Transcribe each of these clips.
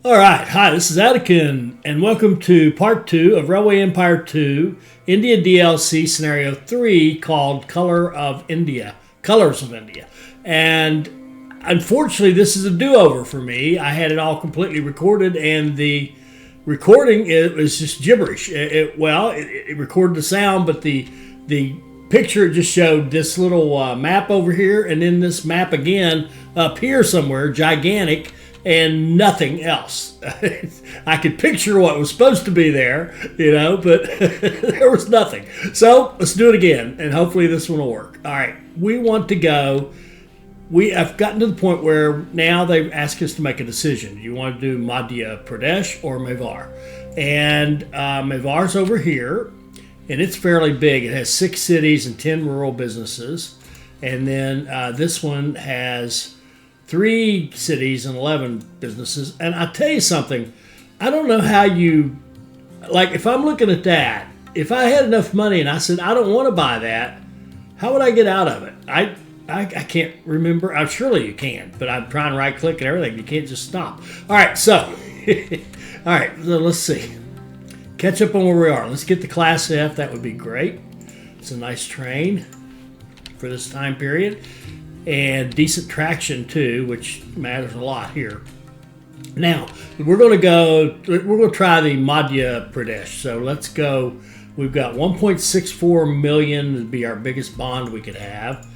All right. Hi, this is Atikin, and welcome to part 2 of Railway Empire 2, India DLC Scenario 3, called Colors of India. And unfortunately, this is a do-over for me. I had it all completely recorded, and the recording, it was just gibberish. It recorded the sound, but the picture just showed this little map over here, and then this map again up here somewhere, gigantic, and nothing else. I could picture what was supposed to be there, but there was nothing. So let's do it again, and hopefully this one will work. All right, we want to go. We have gotten to the point where now they've asked us to make a decision. You want to do Madhya Pradesh or Mevar? And Mevar's over here, and it's fairly big. It has 6 cities and 10 rural businesses. And then this one has 3 cities and 11 businesses. And I'll tell you something, I don't know how if I'm looking at that, if I had enough money and I said, I don't want to buy that, how would I get out of it? I can't remember. Surely you can, but I'm trying to right click and everything. You can't just stop. All right, so let's see. Catch up on where we are. Let's get the Class F. That would be great. It's a nice train for this time period. And decent traction too, which matters a lot here. Now, we're going to try the Madhya Pradesh. So let's go. We've got 1.64 million would be our biggest bond we could have.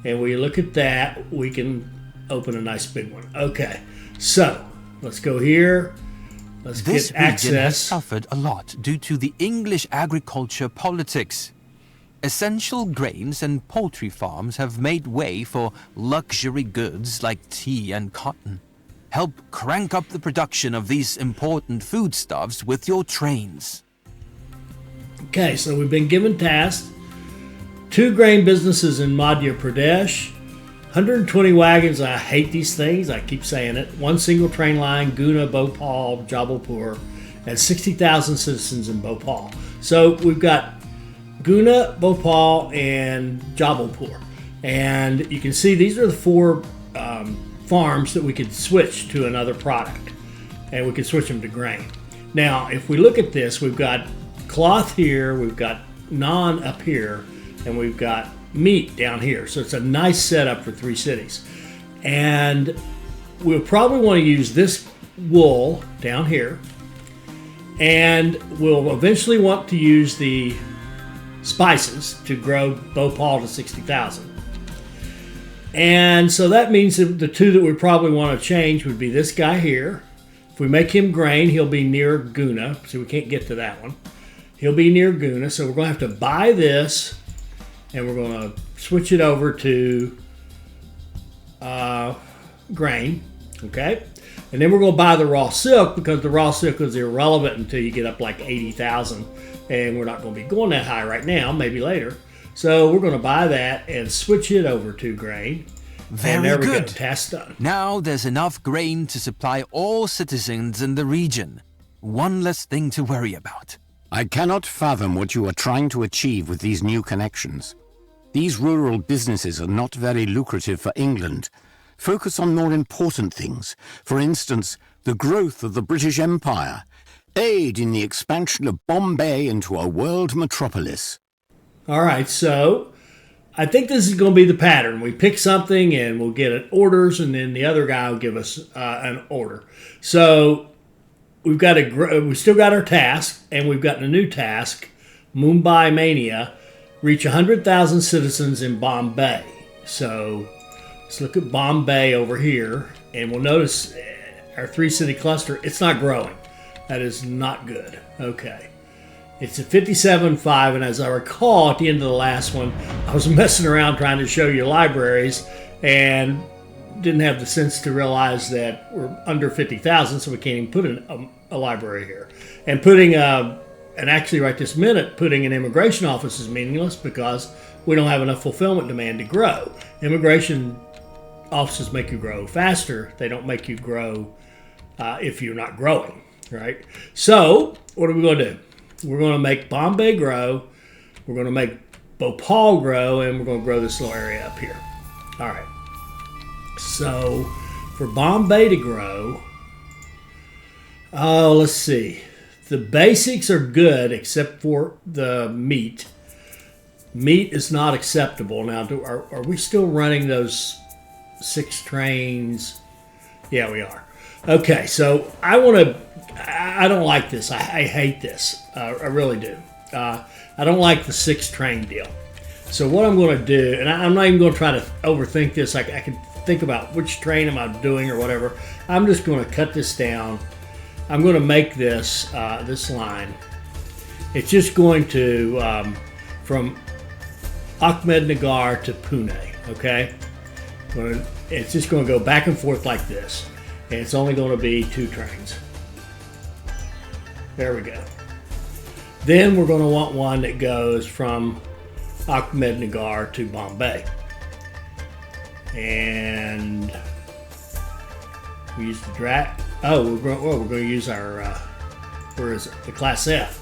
And we look at that, we can open a nice big one. Okay, so let's go here. Let's this get access. This region has suffered a lot due to the English agriculture politics. Essential grains and poultry farms have made way for luxury goods like tea and cotton. Help crank up the production of these important foodstuffs with your trains. Okay, so we've been given tasks. 2 grain businesses in Madhya Pradesh, 120 wagons. I hate these things. I keep saying it. 1 single train line, Guna, Bhopal, Jabalpur, and 60,000 citizens in Bhopal. So we've got Guna, Bhopal, and Jabalpur. And you can see these are the 4 farms that we could switch to another product. And we could switch them to grain. Now, if we look at this, we've got cloth here, we've got naan up here, and we've got meat down here. So it's a nice setup for 3 cities. And we'll probably want to use this wool down here. And we'll eventually want to use the spices to grow Bhopal to 60,000. And so that means that the 2 that we probably want to change would be this guy here. If we make him grain, he'll be near Guna. So we can't get to that one. He'll be near Guna. So we're going to have to buy this. And we're going to switch it over to grain, okay? And then we're going to buy the raw silk because the raw silk is irrelevant until you get up like 80,000. And we're not going to be going that high right now, maybe later. So we're going to buy that and switch it over to grain. Very and there we good. Go, task done. Now there's enough grain to supply all citizens in the region. One less thing to worry about. I cannot fathom what you are trying to achieve with these new connections. These rural businesses are not very lucrative for England. Focus on more important things. For instance, the growth of the British Empire. Aid in the expansion of Bombay into a world metropolis. All right, so I think this is going to be the pattern. We pick something and we'll get orders, and then the other guy will give us an order. So we've still got our task, and we've gotten a new task, Mumbai Mania. Reach 100,000 citizens in Bombay. So let's look at Bombay over here, and we'll notice our 3-city cluster, it's not growing. That is not good. Okay. It's at 57.5, and as I recall at the end of the last one, I was messing around trying to show you libraries and didn't have the sense to realize that we're under 50,000, so we can't even put a library here. And and actually right this minute, putting an immigration office is meaningless because we don't have enough fulfillment demand to grow. Immigration offices make you grow faster. They don't make you grow if you're not growing, right? So what are we going to do? We're going to make Bombay grow. We're going to make Bhopal grow, and we're going to grow this little area up here. All right. So for Bombay to grow, Oh, let's see. The basics are good except for the meat. Meat is not acceptable. Now, are we still running those 6 trains? Yeah, we are. Okay, so I don't like this. I hate this. I really do. I don't like the 6 train deal. So what I'm going to do, and I'm not even going to try to overthink this. I can think about which train am I doing or whatever. I'm just going to cut this down. I'm going to make this this line. It's just going to from Ahmednagar to Pune. Okay, it's just going to go back and forth like this, and it's only going to be 2 trains. There we go. Then we're going to want one that goes from Ahmednagar to Bombay, and we use the drag. Oh, we're going to use our where is it? The Class F,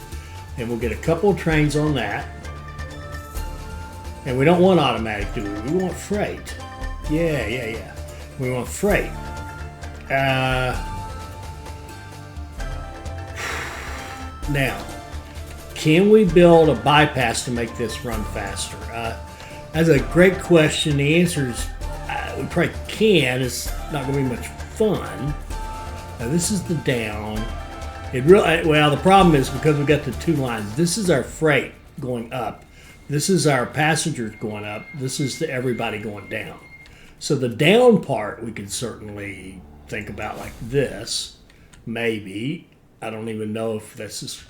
and we'll get a couple of trains on that. And we don't want automatic, do we? We want freight. Yeah. We want freight. Now, can we build a bypass to make this run faster? That's a great question. The answer is we probably can. It's not going to be much fun. Now, this is the down. The problem is because we got the 2 lines. This is our freight going up. This is our passengers going up. This is everybody going down. So the down part we could certainly think about like this. Maybe. I don't even know if this is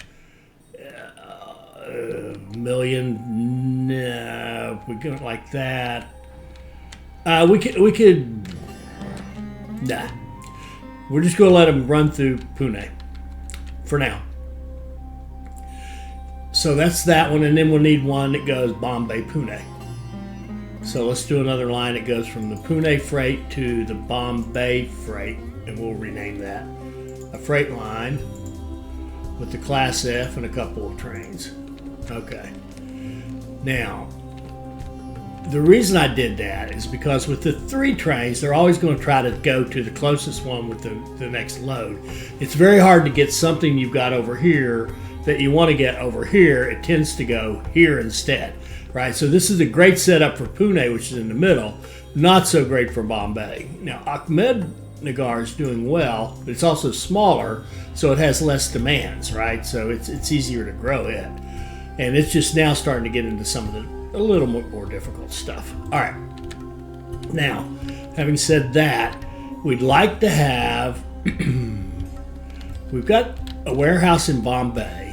a million. No, if we go like that. We could. Nah. We're just going to let them run through Pune for now. So that's that one, and then we'll need one that goes Bombay, Pune. So let's do another line that goes from the Pune freight to the Bombay freight, and we'll rename that a freight line with the Class F and a couple of trains. Okay. Now, the reason I did that is because with the 3 trains, they're always going to try to go to the closest one with the next load. It's very hard to get something you've got over here that you want to get over here. It tends to go here instead, right? So this is a great setup for Pune, which is in the middle. Not so great for Bombay. Now, Ahmednagar is doing well, but it's also smaller, so it has less demands, right? So it's easier to grow it. And it's just now starting to get into some of a little more difficult stuff. All right. Now, having said that, we'd like to have, we've got a warehouse in Bombay.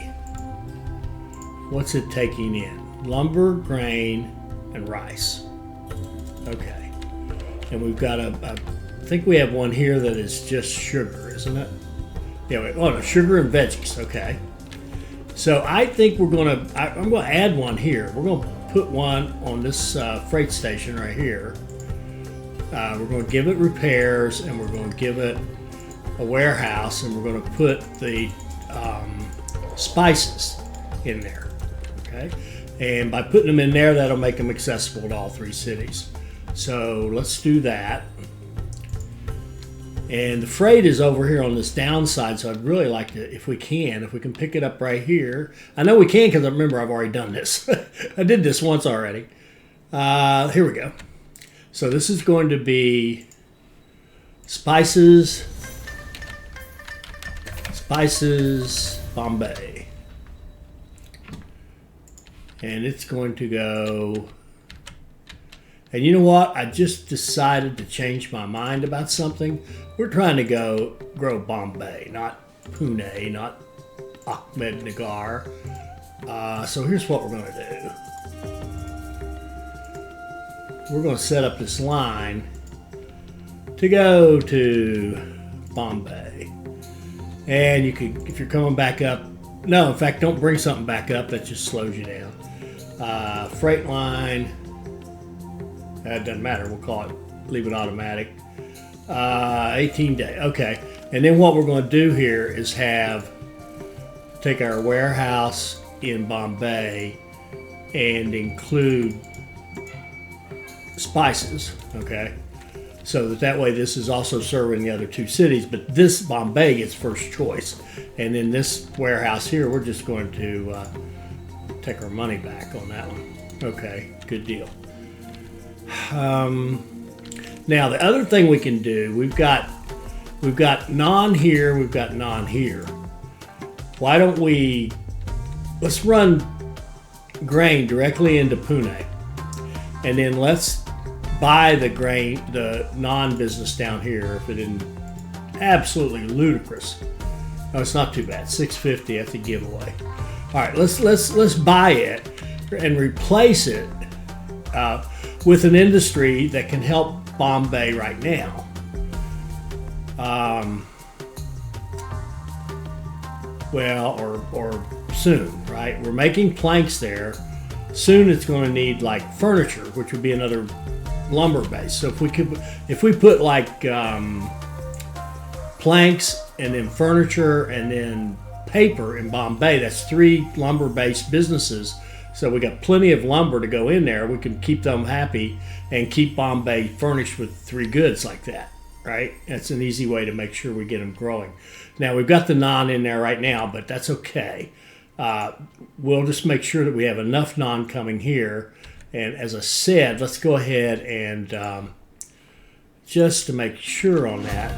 What's it taking in? Lumber, grain, and rice. Okay. And we've got I think we have one here that is just sugar, isn't it? Yeah, no, sugar and veggies. Okay. So I think I'm going to add one here. We're going to put one on this freight station right here. We're going to give it repairs, and we're going to give it a warehouse, and we're going to put the spices in there. Okay, and by putting them in there, that'll make them accessible to all 3 cities. So let's do that. And the freight is over here on this downside, so I'd really like to, if we can pick it up right here. I know we can because I remember I've already done this. I did this once already. Here we go. So this is going to be spices, Bombay. And it's going to go... And you know what? I just decided to change my mind about something. We're trying to grow Bombay, not Pune, not Ahmednagar. So here's what we're going to do. We're going to set up this line to go to Bombay. And you could, if you're coming back up, no, in fact, don't bring something back up. That just slows you down. Freight line. That doesn't matter. We'll call it, leave it automatic. 18 day. Okay. And then what we're going to do here is take our warehouse in Bombay and include spices. Okay. So that way this is also serving the other two cities, but this Bombay gets first choice. And then this warehouse here, we're just going to take our money back on that one. Okay, good deal. Now the other thing we can do, we've got non here, we've got non here. Why don't let's run grain directly into Pune, and then let's buy the non-business down here if it isn't absolutely ludicrous. No, it's not too bad. $650 at the giveaway. All right, let's buy it and replace it with an industry that can help Bombay right now. Or soon, right? We're making planks there. Soon it's going to need like furniture, which would be another lumber base. So if we put like planks and then furniture and then paper in Bombay, that's 3 lumber-based businesses. So we got plenty of lumber to go in there. We can keep them happy and keep Bombay furnished with 3 goods like that, right? That's an easy way to make sure we get them growing. Now we've got the non in there right now, but that's okay. We'll just make sure that we have enough non coming here. And as I said, let's go ahead and just to make sure on that,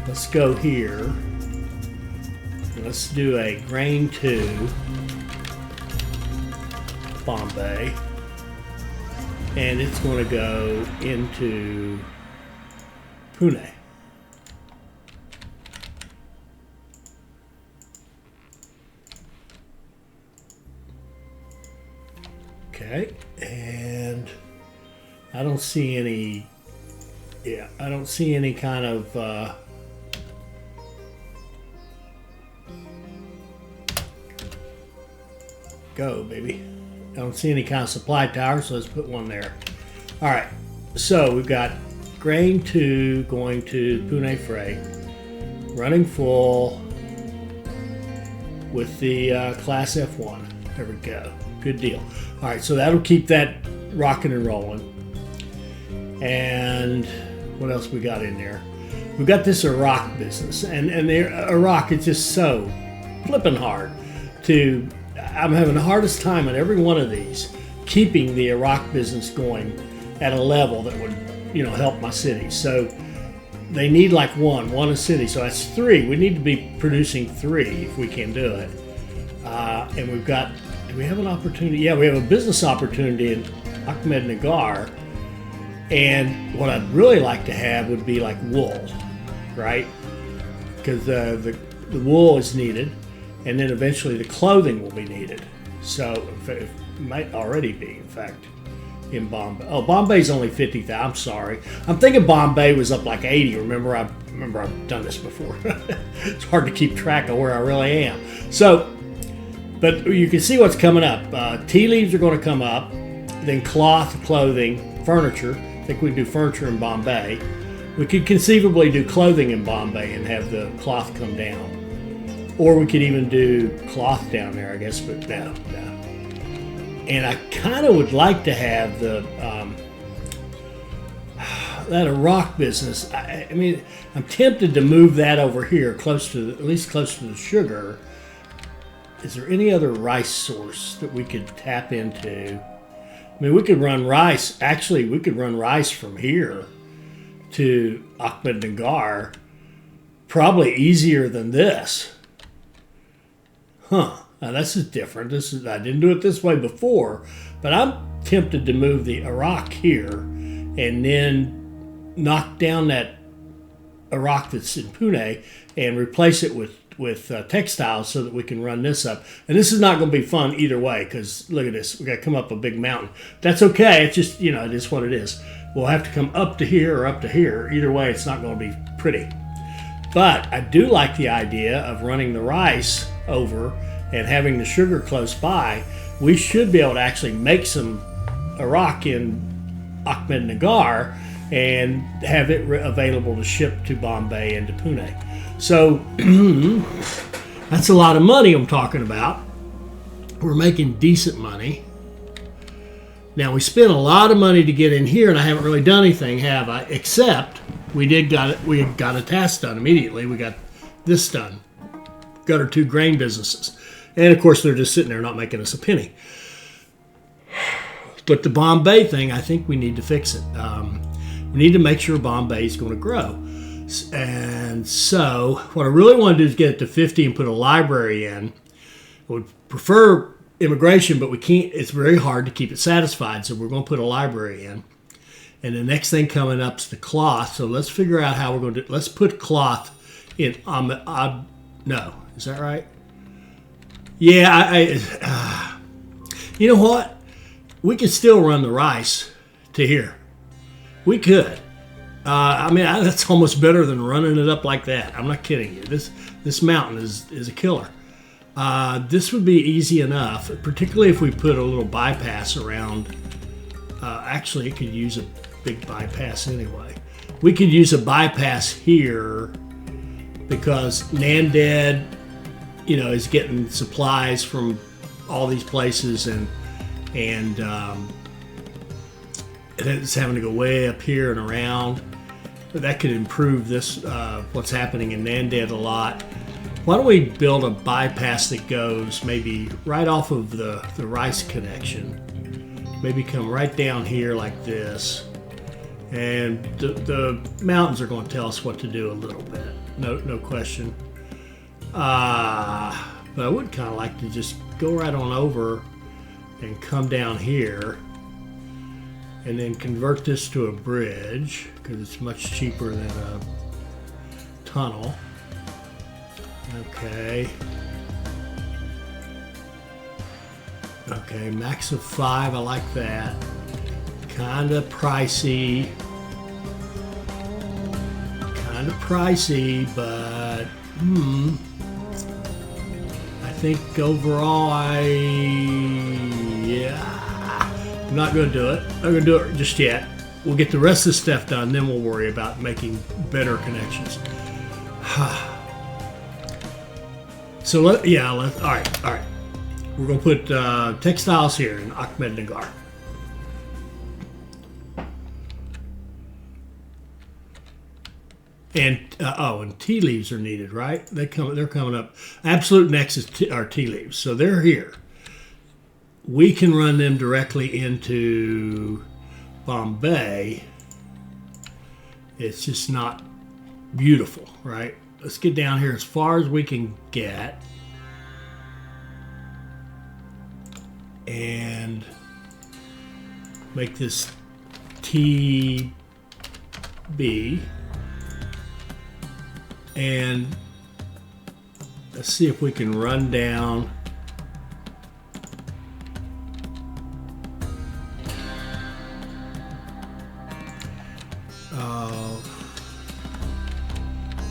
let's go here. Let's do a grain to Bombay. And it's going to go into Pune. Okay, and I don't see any, I don't see any kind of, go baby. I don't see any kind of supply tower, so let's put one there. All right, so we've got grain 2 going to Pune Freight, running full with the Class F1. There we go. Good deal. All right, so that'll keep that rocking and rolling. And what else we got in there? We've got this Iraq business, and Iraq is just so flipping hard to. I'm having the hardest time on every one of these keeping the Iraq business going at a level that would, help my city. So they need like one a city. So that's 3. We need to be producing 3 if we can do it. And we've got. Do we have an opportunity? Yeah, we have a business opportunity in Ahmednagar. And what I'd really like to have would be like wool, right? Because the wool is needed, and then eventually the clothing will be needed. So it might already be, in fact, in Bombay. Oh, Bombay's only 50,000. I'm sorry. I'm thinking Bombay was up like 80. Remember I've done this before. It's hard to keep track of where I really am. So. But you can see what's coming up. Tea leaves are going to come up, then cloth, clothing, furniture. I think we can do furniture in Bombay. We could conceivably do clothing in Bombay and have the cloth come down. Or we could even do cloth down there, I guess, but no. And I kind of would like to have that Iraq business. I mean, I'm tempted to move that over here, at least close to the sugar. Is there any other rice source that we could tap into? I mean, we could run rice. Actually, we could run rice from here to Ahmednagar. Probably easier than this. Now this is different. I didn't do it this way before, but I'm tempted to move the Iraq here and then knock down that Iraq that's in Pune and replace it with textiles so that we can run this up. And this is not going to be fun either way, because look at this. We got to come up a big mountain. That's okay. It's just, it is what it is. We'll have to come up to here or up to here. Either way, it's not going to be pretty. But I do like the idea of running the rice over and having the sugar close by. We should be able to actually make some Iraq in Ahmednagar and have it available to ship to Bombay and to Pune. So that's a lot of money I'm talking about. We're making decent money. Now we spent a lot of money to get in here, and I haven't really done anything, have I? Except we got a task done immediately. We got this done. Got our 2 grain businesses, and of course they're just sitting there not making us a penny. But the Bombay thing, I think we need to fix it. We need to make sure Bombay is going to grow. And so what I really want to do is get it to 50 and put a library in. I would prefer immigration, but we can't. It's very hard to keep it satisfied, so we're going to put a library in. And the next thing coming up is the cloth. So let's figure out how we're going to. Let's put cloth in. No, is that right? Yeah, you know what? We could still run the rice to here. We could. That's almost better than running it up like that. I'm not kidding you. This mountain is a killer. This would be easy enough, particularly if we put a little bypass around. Actually, it could use a big bypass anyway. We could use a bypass here because Nanded, is getting supplies from all these places, and it's having to go way up here and around. But that could improve this, what's happening in Nanded a lot. Why don't we build a bypass that goes maybe right off of the rice connection? Maybe come right down here like this. And the mountains are going to tell us what to do a little bit. No question. But I would kind of like to just go right on over and come down here and then convert this to a bridge because it's much cheaper than a tunnel. Okay, max of 5, I like that. Kind of pricey, but I think overall I'm not going to do it. I'm going to do it just yet. We'll get the rest of the stuff done, then we'll worry about making better connections. So all right. We're going to put textiles here in Ahmednagar. And tea leaves are needed, right? They're coming up. Absolute next is our tea leaves, so they're here. We can run them directly into Bombay. It's just not beautiful, right? Let's get down here as far as we can get. And make this TB. And let's see if we can run down.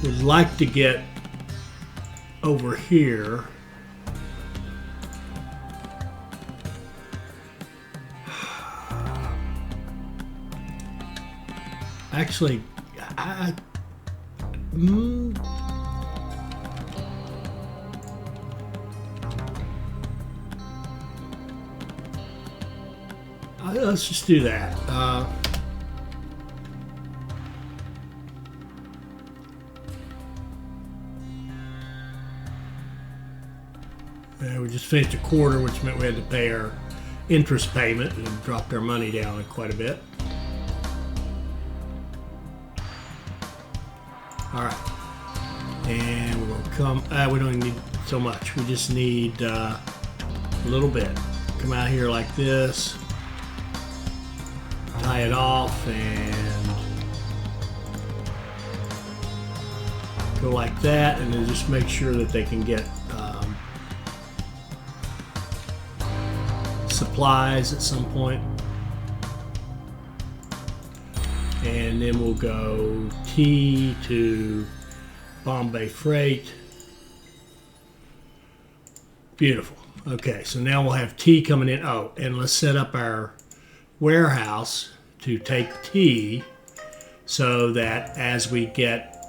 Would like to get over here. Actually, let's just do that. We just finished a quarter, which meant we had to pay our interest payment and dropped our money down quite a bit. All right, and we're going to come. We don't need so much. We just need a little bit. Come out here like this, tie it off, and go like that, and then just make sure that they can get supplies at some point. And then we'll go T to Bombay Freight. Beautiful. Okay, so now we'll have T coming in. Oh, and let's set up our warehouse to take T so that as we get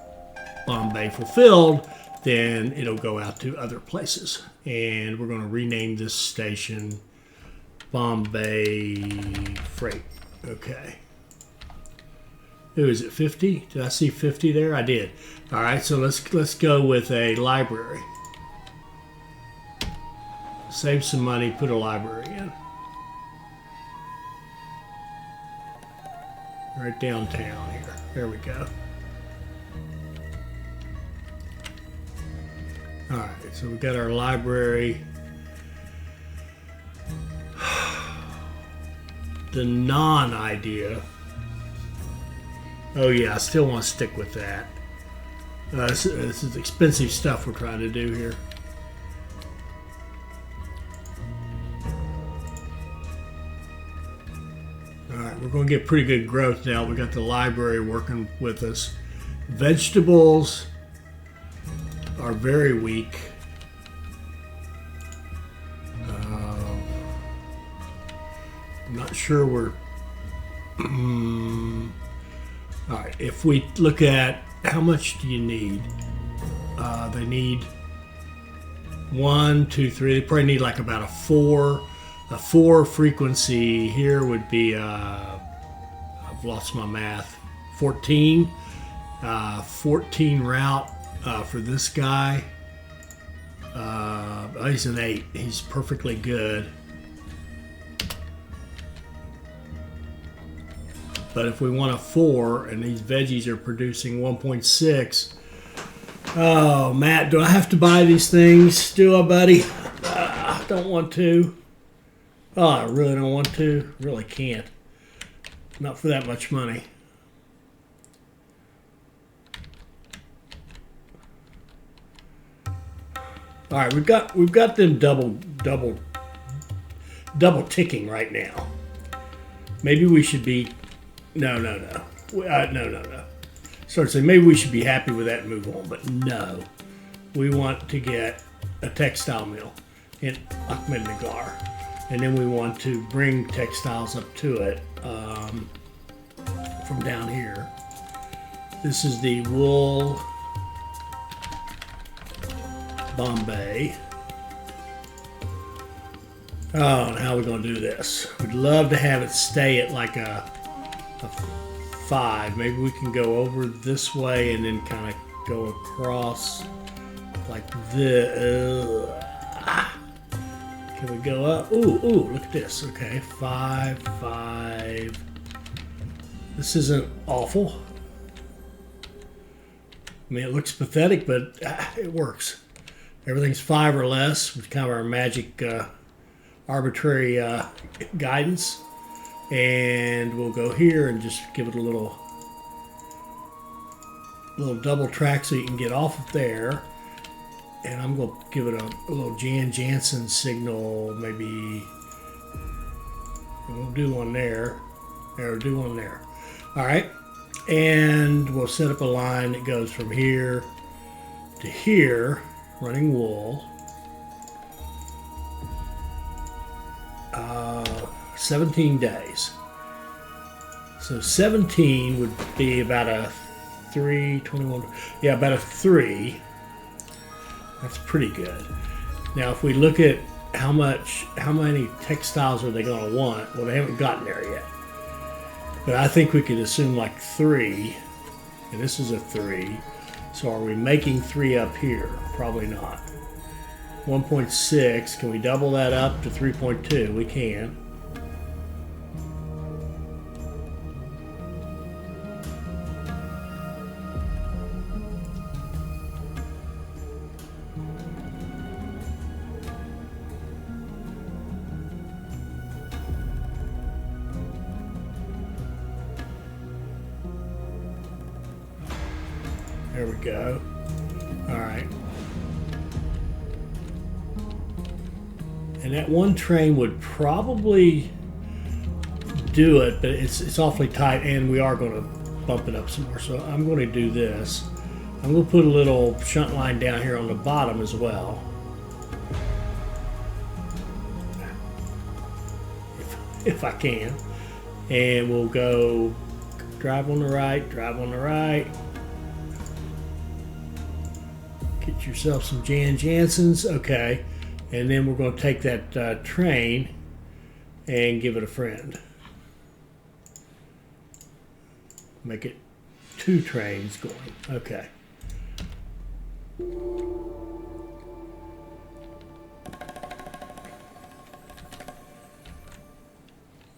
Bombay fulfilled, then it'll go out to other places. And we're going to rename this station Bombay freight. Okay. Who is it? 50? Did I see 50 there? I did. All right, so let's go with a library. Save some money, put a library in. Right downtown here. There we go. All right, so we got our library. The non-idea. Oh yeah, I still want to stick with that. This is expensive stuff we're trying to do here. Alright, we're going to get pretty good growth now. We got the library working with us. Vegetables are very weak. I'm not sure we're... Alright, if we look at how much do you need? They need 1, 2, 3. They probably need like about a 4. A 4 frequency here would be, I've lost my math, 14. 14 route for this guy. He's an 8. He's perfectly good. But if we want a 4 and these veggies are producing 1.6, oh, Matt, do I have to buy these things? Do I, buddy? I don't want to. Oh, I really don't want to. Really can't. Not for that much money. All right, we've got them double ticking right now. Maybe we should be. No. No. Start saying maybe we should be happy with that and move on, but no. We want to get a textile mill in Ahmednagar, and then we want to bring textiles up to it from down here. This is the wool Bombay. Oh, and how are we going to do this? We'd love to have it stay at like a 5. Maybe we can go over this way and then kind of go across like this. Can we go up? Ooh, look at this. Okay, 5, 5. This isn't awful. I mean, it looks pathetic, but it works. Everything's 5 or less, which is kind of our magic arbitrary guidance. And we'll go here and just give it a little double track so you can get off of there. And I'm going to give it a little Jan Jansen signal, maybe. We'll do one there, or do one there. All right. And we'll set up a line that goes from here to here, running wool. 17 days. So 17 would be about a 3, 21. Yeah, about a 3. That's pretty good. Now, if we look at how many textiles are they going to want? Well, they haven't gotten there yet. But I think we could assume like 3. And this is a 3. So are we making 3 up here? Probably not. 1.6. Can we double that up to 3.2? We can. There we go. All right. And that one train would probably do it, but it's awfully tight, and we are going to bump it up some more. So I'm going to do this. I'm going to put a little shunt line down here on the bottom as well. If I can. And we'll go drive on the right, drive on the right. Get yourself some Jan Jansens. Okay. And then we're going to take that train and give it a friend. Make it 2 trains going. Okay.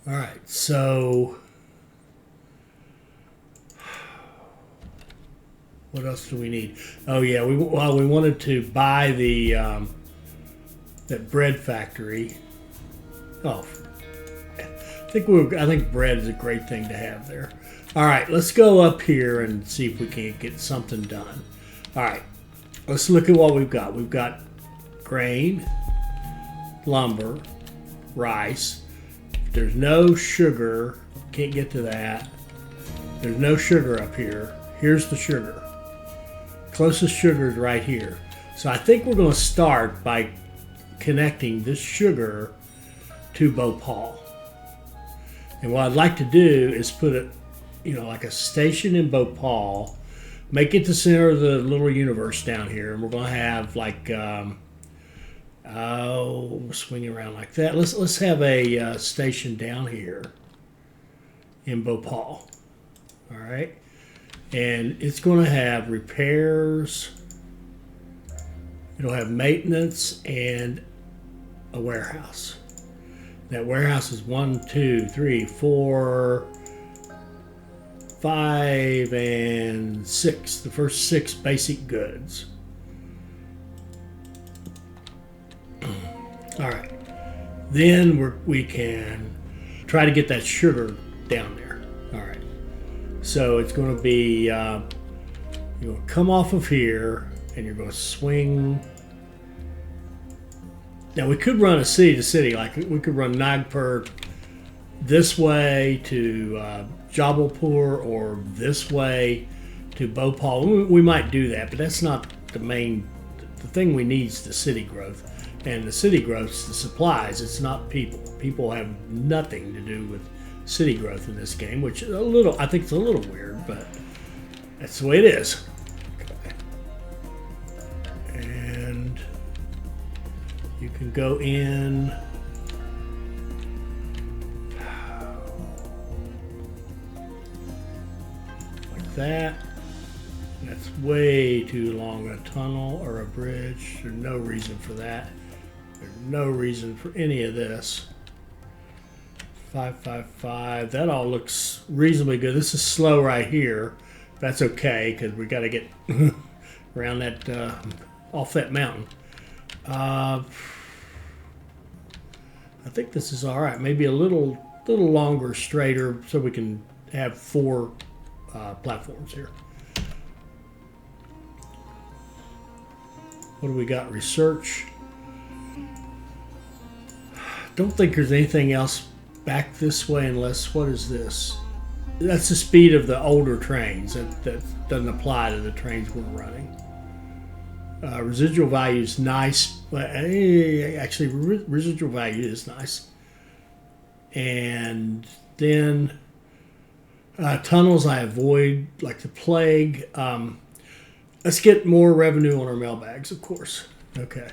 All right, so what else do we need? Oh yeah, we wanted to buy the that bread factory. Oh, I think bread is a great thing to have there. All right, let's go up here and see if we can't get something done. All right, let's look at what we've got. We've got grain, lumber, rice. There's no sugar. Can't get to that. There's no sugar up here. Here's the sugar. Closest sugar is right here. So I think we're going to start by connecting this sugar to Bhopal. And what I'd like to do is put it, like a station in Bhopal, make it the center of the little universe down here, and we're going to have like swing around like that. Let's have a station down here in Bhopal. All right, and it's going to have repairs. It'll have maintenance and a warehouse. That warehouse is 1, 2, 3, 4, 5, and 6. The first 6 basic goods. All right, then we can try to get that sugar down there. All right, so it's going to be you're going to come off of here and you're going to swing. Now we could run a city to city, like we could run Nagpur this way to Jabalpur or this way to Bhopal. We might do that, but that's not the main. The thing we need is the city growth. And the city growth is the supplies. It's not people. People have nothing to do with city growth in this game, which I think it's a little weird, but that's the way it is. Okay. And you can go in. Like that. That's way too long a tunnel or a bridge. There's no reason for that. There's no reason for any of this. 555. That all looks reasonably good. This is slow right here. That's okay because we got to get around that off that mountain. I think this is all right. Maybe a little longer, straighter, so we can have 4 platforms here. What do we got? Research. Don't think there's anything else back this way unless, what is this? That's the speed of the older trains. That doesn't apply to the trains we're running. Residual value is nice. Actually, residual value is nice. And then tunnels I avoid like the plague. Let's get more revenue on our mailbags, of course. Okay.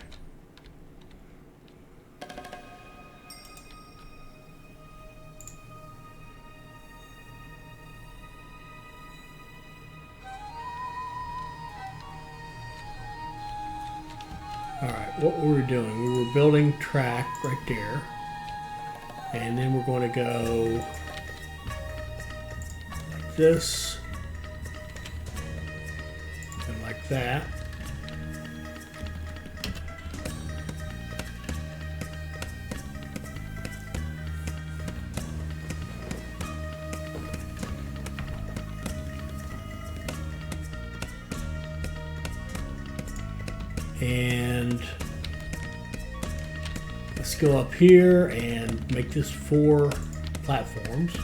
All right, what were we doing? We were building track right there. And then we're going to go like this. And like that. And let's go up here and make this 4 platforms.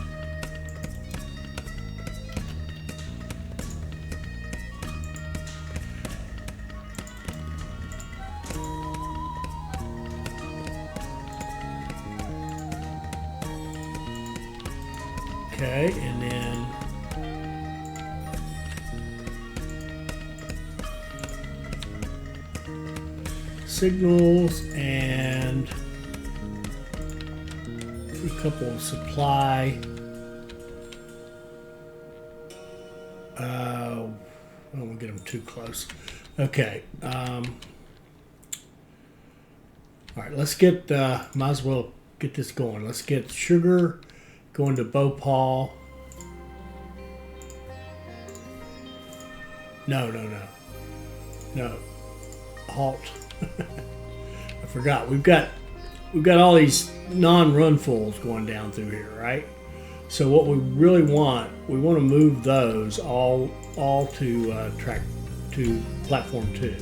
Okay, and then signals and a couple of supply. I don't want to get them too close. Okay. All right, let's get, might as well get this going. Let's get sugar going to Bhopal. No. Halt. I forgot. We've got all these non-runfuls going down through here, right? So what we really want, we want to move those all to track to platform 2.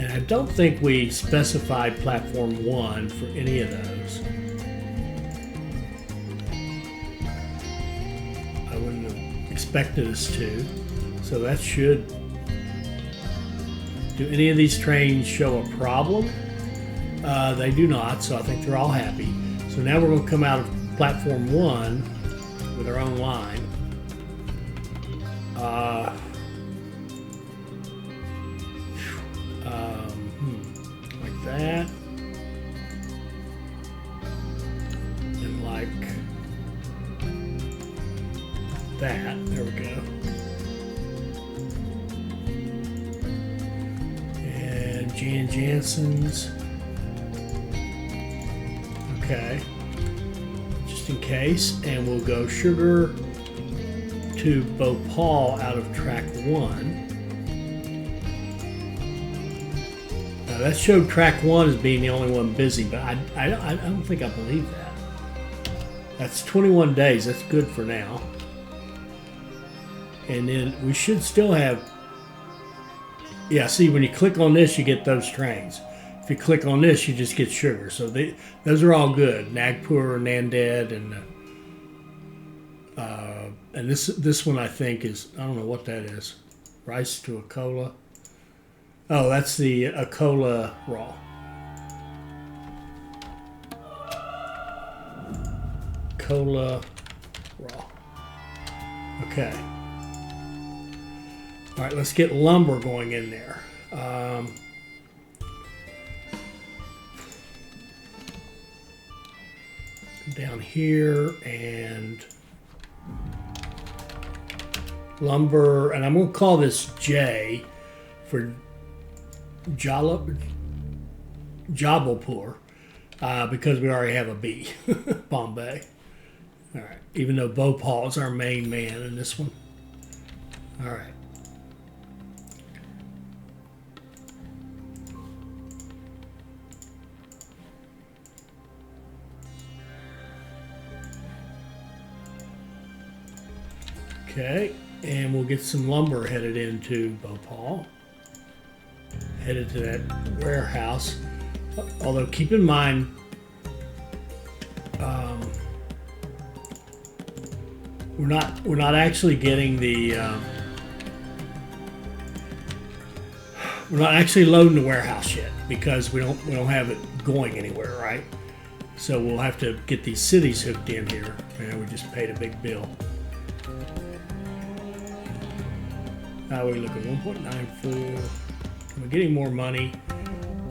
I don't think we specified platform 1 for any of those. I wouldn't have expected us to. So that should... Do any of these trains show a problem? They do not, so I think they're all happy. So now we're going to come out of platform 1 with our own line. Like that. And like that. There we go. And Jan Jansen's. Okay. Just in case. And we'll go sugar to Bhopal out of track 1. Now that showed track 1 as being the only one busy, but I don't think I believe that. That's 21 days. That's good for now. And then we should still have... Yeah, see, when you click on this, you get those trains. If you click on this, you just get sugar. So those are all good. Nagpur, Nanded, and this one I think is, I don't know what that is. Rice to Akola. Oh, that's the Akola Raw. Akola Raw. Okay. All right, let's get lumber going in there. Down here and lumber, and I'm going to call this J for Jabalpur because we already have a B, Bombay. All right, even though Bhopal is our main man in this one. All right. Okay, and we'll get some lumber headed into Bhopal. Headed to that warehouse. Although keep in mind, we're not actually getting the we're not actually loading the warehouse yet because we don't have it going anywhere, right? So we'll have to get these cities hooked in here, and we just paid a big bill. How are we looking? 1.94. Am I getting more money?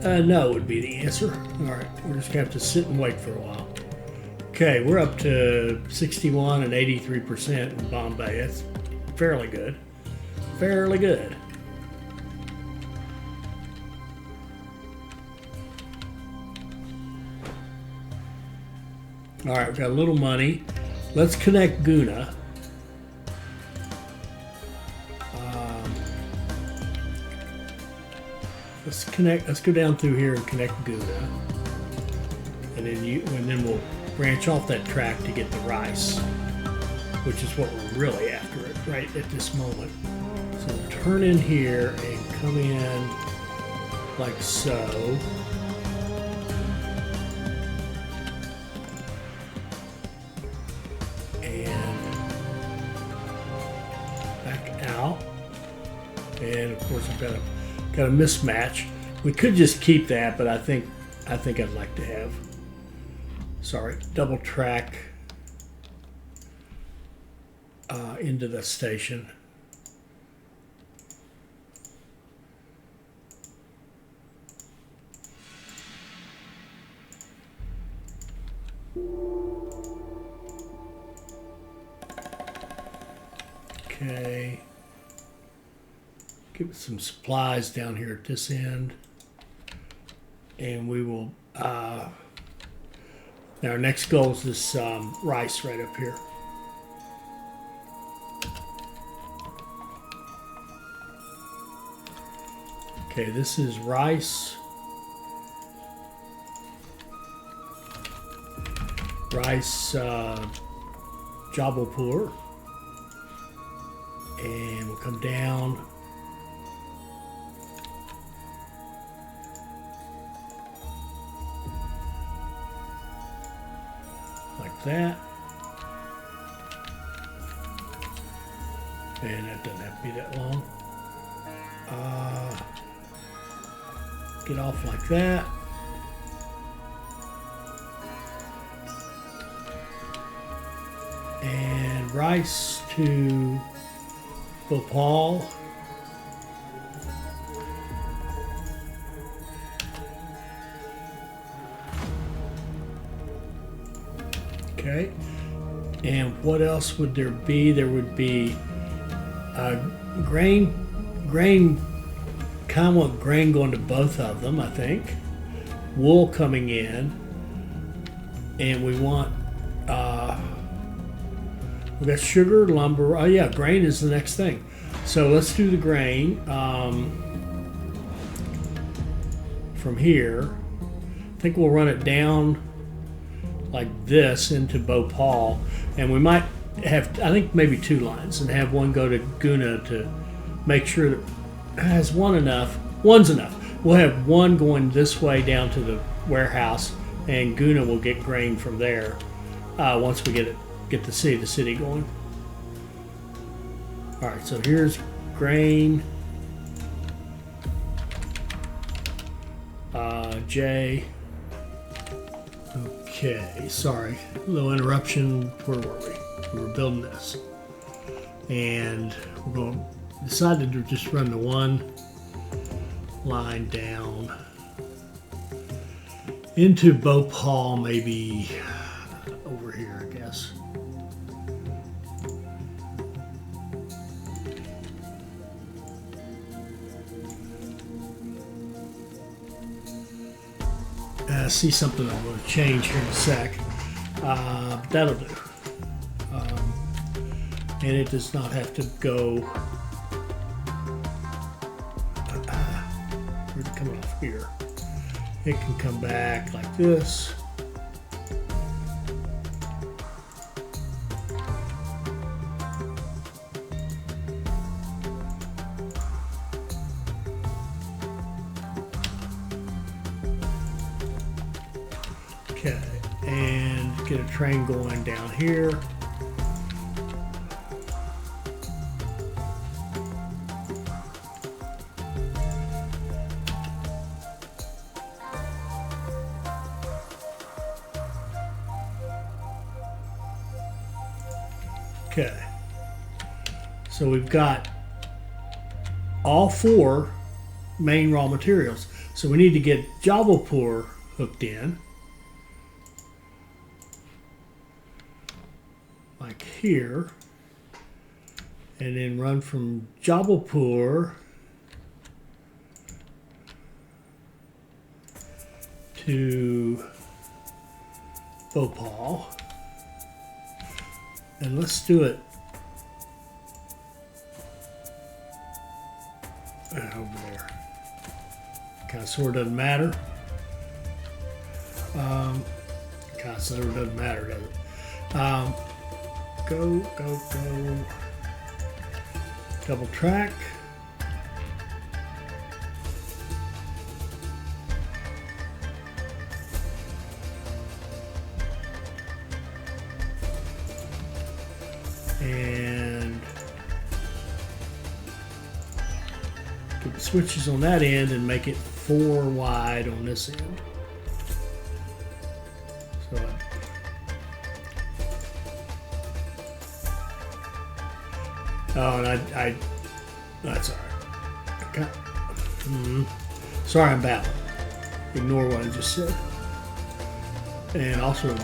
No would be the answer. All right, we're just gonna have to sit and wait for a while. Okay, we're up to 61 and 83% in Bombay. That's fairly good. Fairly good. All right, we've got a little money. Let's connect Guna. Let's go down through here and connect Guna, and then we'll branch off that track to get the rice, which is what we're really after it right at this moment. So we'll turn in here and come in like so. And back out. And of course I've got a mismatch. We could just keep that, but I think I'd like to have, double track into the station. Okay. Give it some supplies down here at this end. And we will, now our next goal is this rice right up here. Okay, this is rice. Jabalpur. And we'll come down. Like that. And that doesn't have to be that long. Get off like that. And rice to Bhopal. Okay. And what else would there be? There would be grain, kind of want grain going to both of them, I think. Wool coming in. And we want, we got sugar, lumber. Oh yeah, grain is the next thing. So let's do the grain from here. I think we'll run it down like this into Bhopal, and we might have, I think maybe 2 lines, and have one go to Guna to make sure that has one's enough. We'll have one going this way down to the warehouse, and Guna will get grain from there once we get the city going. All right, so here's grain. J. Okay, sorry, little interruption. Where were we? We were building this, and we're going to decided to just run the one line down into Bhopal, maybe over here, I guess. I see something I'm going to change here in a sec. That'll do. And it does not have to go. Where's it coming off here? It can come back like this. Okay, and get a train going down here. Okay, so we've got all 4 main raw materials. So we need to get Jabalpur hooked in, like here, and then run from Jabalpur to Bhopal. And let's do it over there. Kind of sort of doesn't matter. Kind of sort of doesn't matter, does it? Go. Double track. And Get the switches on that end and make it 4 wide on this end. So and I that's all right. Sorry, I'm babbling. Ignore what I just said. And also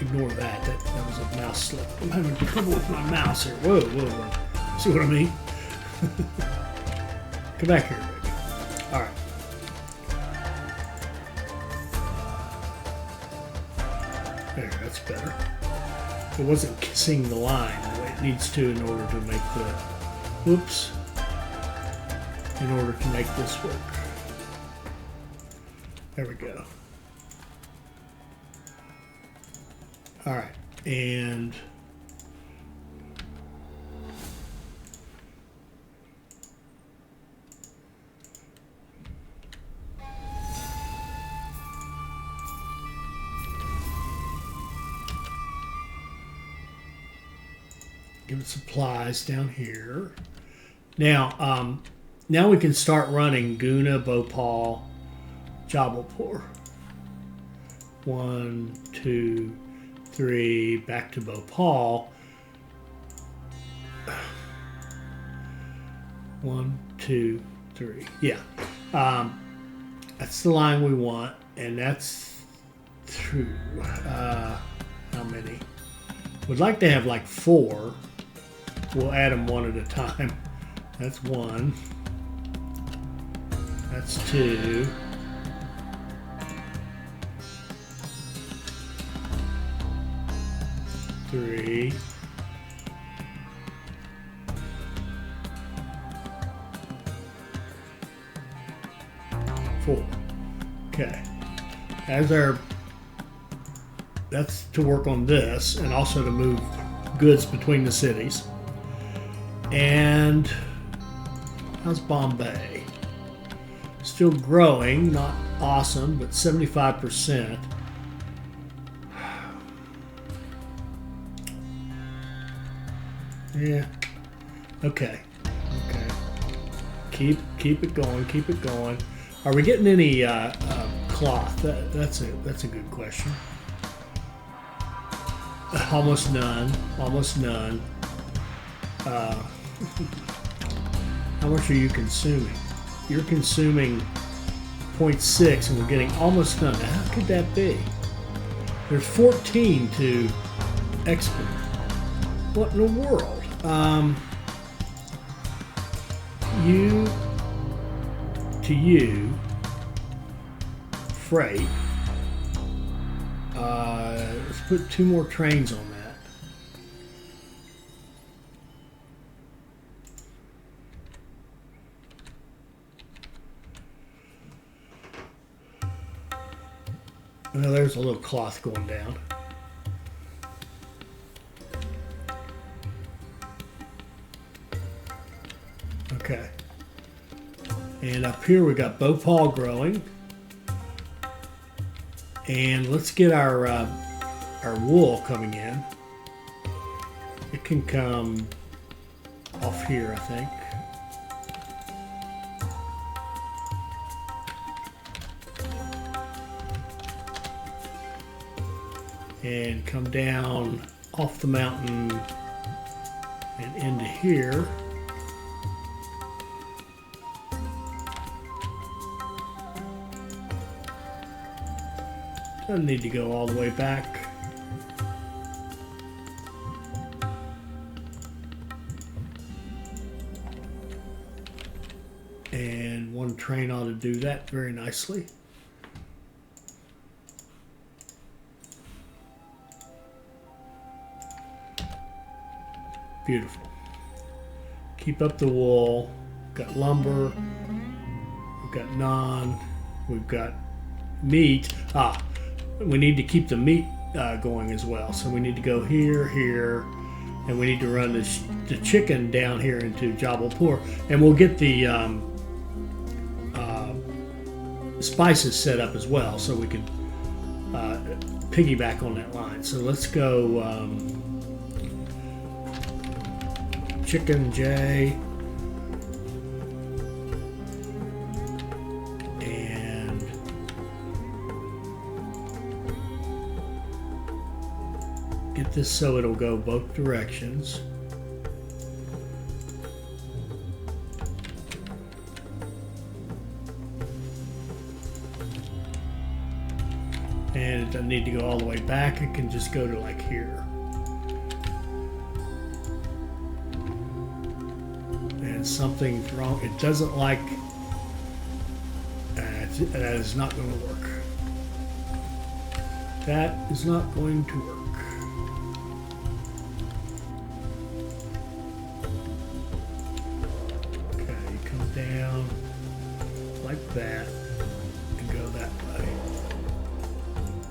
ignore that. That was a mouse slip. I'm having trouble with my mouse here. Whoa, whoa, whoa. See what I mean? Come back here, baby. All right. There, that's better. It wasn't kissing the line the way it needs to in order to make the, whoops, in order to make this work. There we go. All right, and give it supplies down here. Now, now we can start running Guna, Bhopal, Jabalpur. 1, 2, 3, back to Bhopal. 1, 2, 3. Yeah, that's the line we want, and that's through. How many? We'd like to have like 4. We'll add them one at a time. That's 1. That's 2. Three. 4. Okay. That's to work on this and also to move goods between the cities. And how's Bombay? Still growing, not awesome, but 75%. Yeah. Okay. Keep it going. Keep it going. Are we getting any cloth? That's a good question. Almost none. Almost none. How much are you consuming? You're consuming 0.6, and we're getting almost none. Now, how could that be? There's 14 to export. What in the world? You to you freight. Let's put 2 more trains on that. Well, there's a little cloth going down. Okay. And up here we got Bhopal growing. And let's get our wool coming in. It can come off here, I think. And come down off the mountain and into here. Doesn't need to go all the way back. And one train ought to do that very nicely. Beautiful. Keep up the wool. We've got lumber. We've got naan. We've got meat. We need to keep the meat going as well. So we need to go here, here, and we need to run the chicken down here into Jabalpur. And we'll get the spices set up as well so we can piggyback on that line. So let's go chicken J. got this so it'll go both directions. And it doesn't need to go all the way back. It can just go to like here. And something's wrong. It doesn't like, that is not going to work. That is not going to work. Okay, you come down like that and go that way.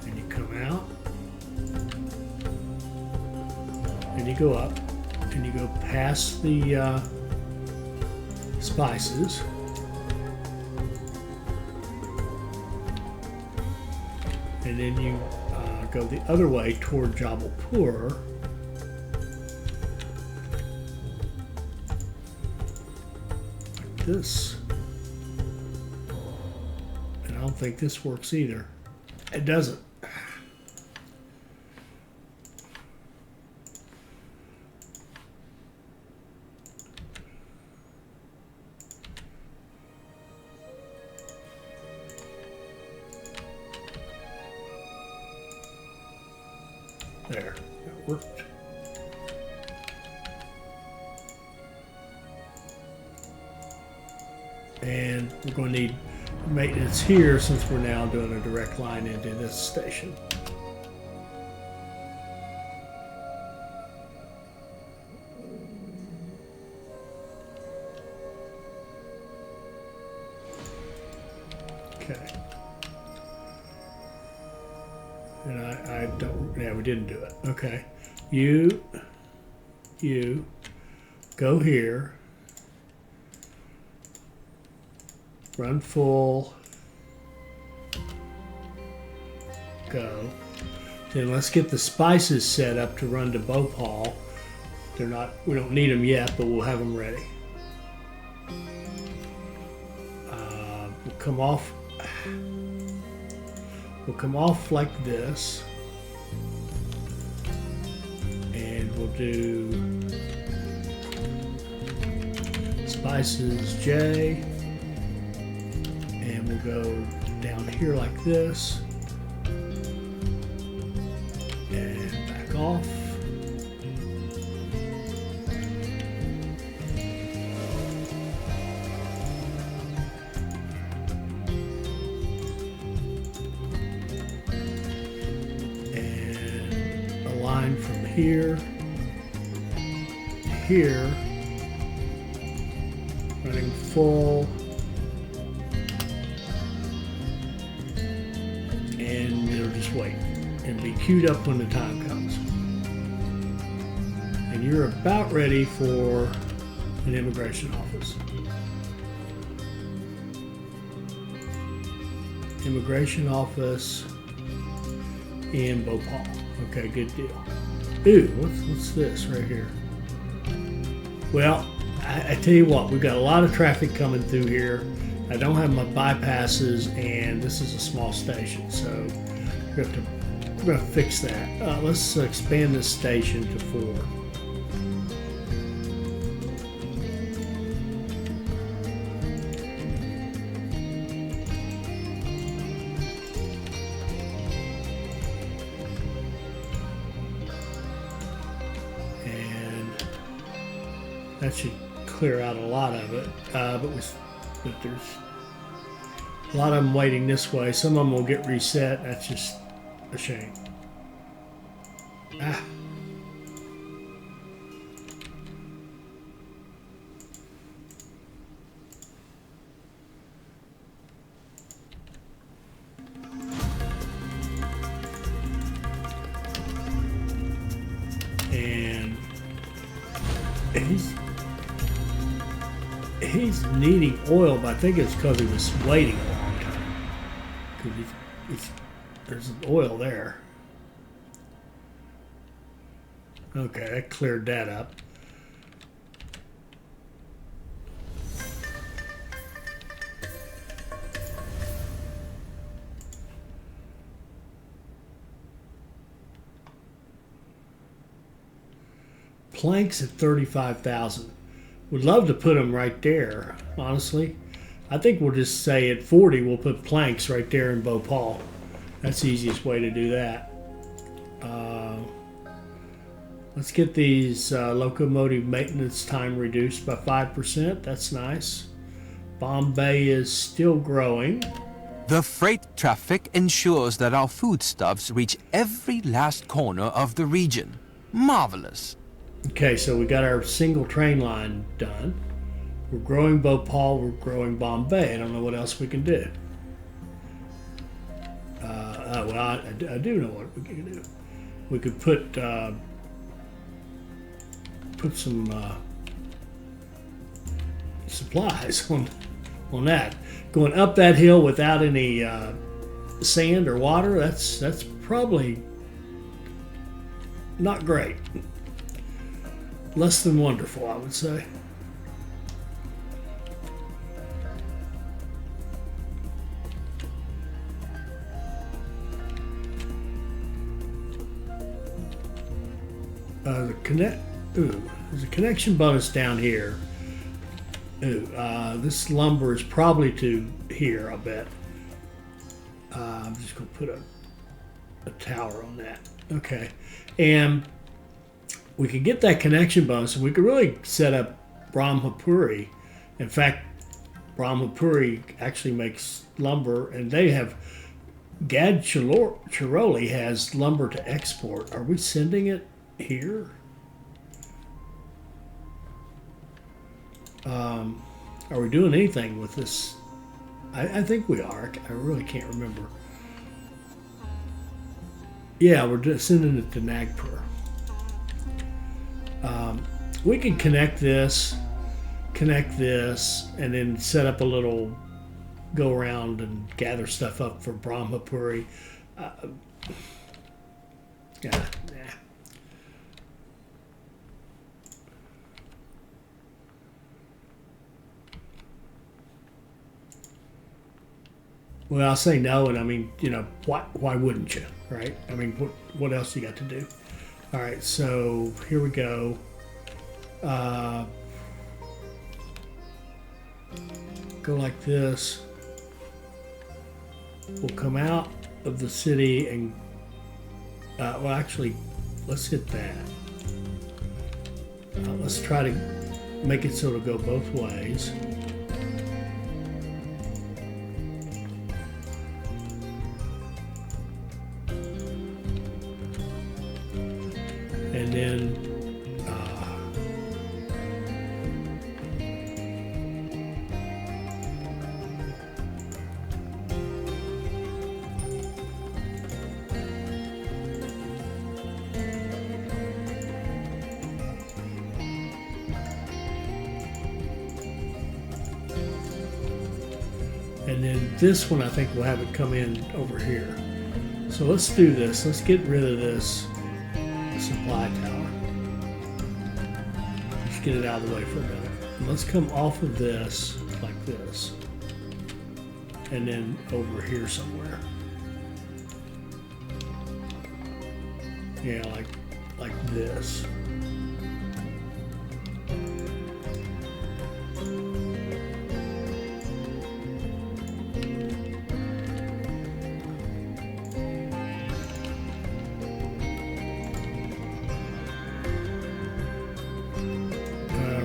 And you come out and you go up and you go past the spices. And then you go the other way toward Jabalpur. Like this. And I don't think this works either. It doesn't. There, that worked. And we're going to need maintenance here since we're now doing a direct line into this station. Okay. And I don't, yeah, we didn't do it. Okay. You go here, run full, go. Then let's get the spices set up to run to Bhopal. They're not, we don't need them yet, but we'll have them ready. We'll come off. We'll come off like this, and we'll do spices J, and we'll go down here like this, and back off. From here to here, running full, and it'll just wait and be queued up when the time comes. And you're about ready for an immigration office. Immigration office in Bhopal. Okay, good deal. Ooh, what's this right here? Well, I tell you what, we've got a lot of traffic coming through here. I don't have my bypasses, and this is a small station, so we're gonna fix that. Let's expand this station to 4. That should clear out a lot of it, but there's a lot of them waiting this way. Some of them will get reset. That's just a shame. Ah. And he's needing oil, but I think it's because he was waiting a long time. Because there's oil there. Okay, that cleared that up. planks at 35,000. Would love to put them right there, honestly. I think we'll just say at 40 we'll put planks right there in Bhopal. That's the easiest way to do that. Let's get these locomotive maintenance time reduced by 5%. That's nice. Bombay is still growing. The freight traffic ensures that our foodstuffs reach every last corner of the region. Marvelous. Okay, so we got our single train line done. We're growing Bhopal, we're growing Bombay. I don't know what else we can do. Well, I do know what we can do. We could put some supplies on that. Going up that hill without any sand or water, that's probably not great. Less than wonderful, I would say. There's a connection bonus down here. This lumber is probably to here, I'll bet. I'm just going to put a tower on that. Okay. And we could get that connection bonus, and we could really set up Brahmapuri. In fact, Brahmapuri actually makes lumber, and they have Gadchiroli has lumber to export. Are we sending it here? Are we doing anything with this? I think we are. I really can't remember. Yeah, we're just sending it to Nagpur. We can connect this, and then set up a little go around and gather stuff up for Brahmapuri. Nah. Well, I'll say no, and I mean, why wouldn't you, right? I mean, what else you got to do? All right, so here we go. Go like this. We'll come out of the city and, well, actually, let's hit that. Let's try to make it so it'll go both ways. And then this one, I think we'll have it come in over here. So let's do this. Let's get rid of this supply tower. Let's get it out of the way for a minute. And let's come off of this like this. And then over here somewhere. Yeah, like this.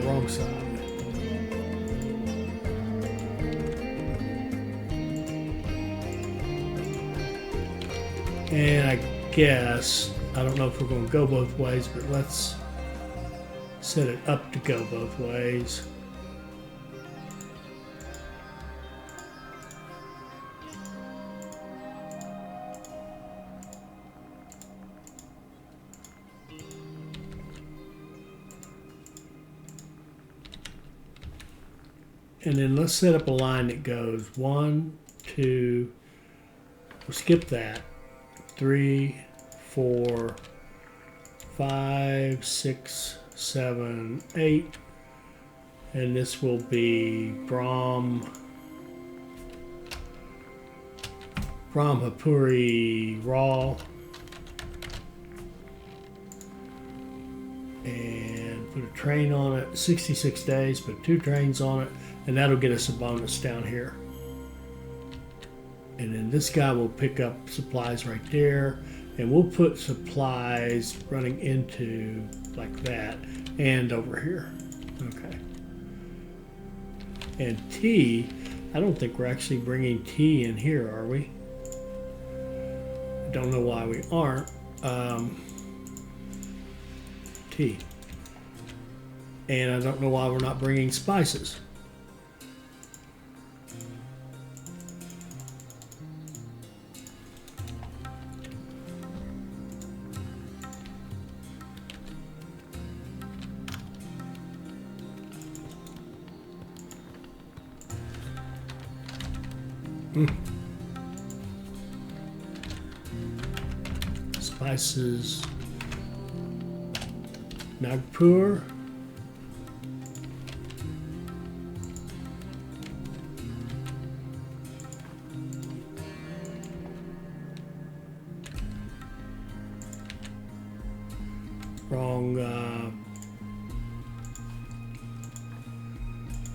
Wrong side. And I guess, I don't know if we're going to go both ways, but let's set it up to go both ways. And then let's set up a line that goes 1, 2, we'll skip that, 3, 4, 5, 6, 7, 8. And this will be Brahmapuri raw. And Put a train on it, 66 days, put 2 trains on it, and that'll get us a bonus down here. And then this guy will pick up supplies right there, and we'll put supplies running into like that and over here. Okay. And tea, I don't think we're actually bringing tea in here, are we? I don't know why we aren't. Tea. And I don't know why we're not bringing spices. Spices. Nagpur.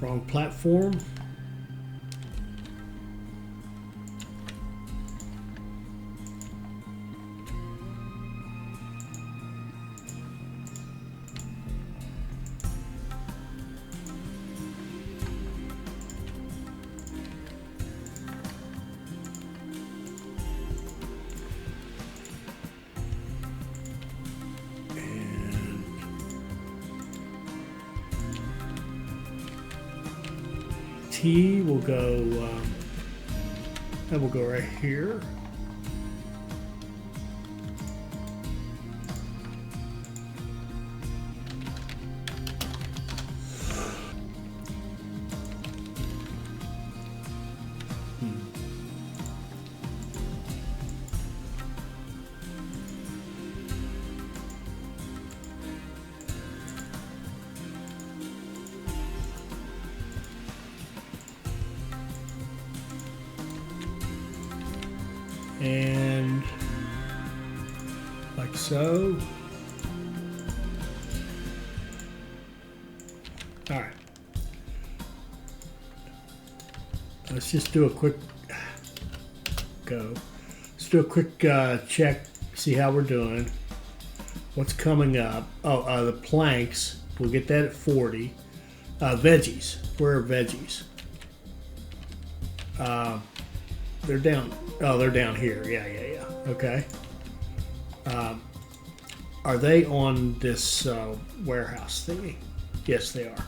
Wrong platform. T will go, that will go right here. And like so. All right. Let's just do a quick go. Let's do a quick check, see how we're doing. What's coming up? Oh, the planks. We'll get that at 40. Veggies. Where are veggies? They're down. Oh, they're down here. Yeah. Okay. Are they on this warehouse thingy? Yes, they are.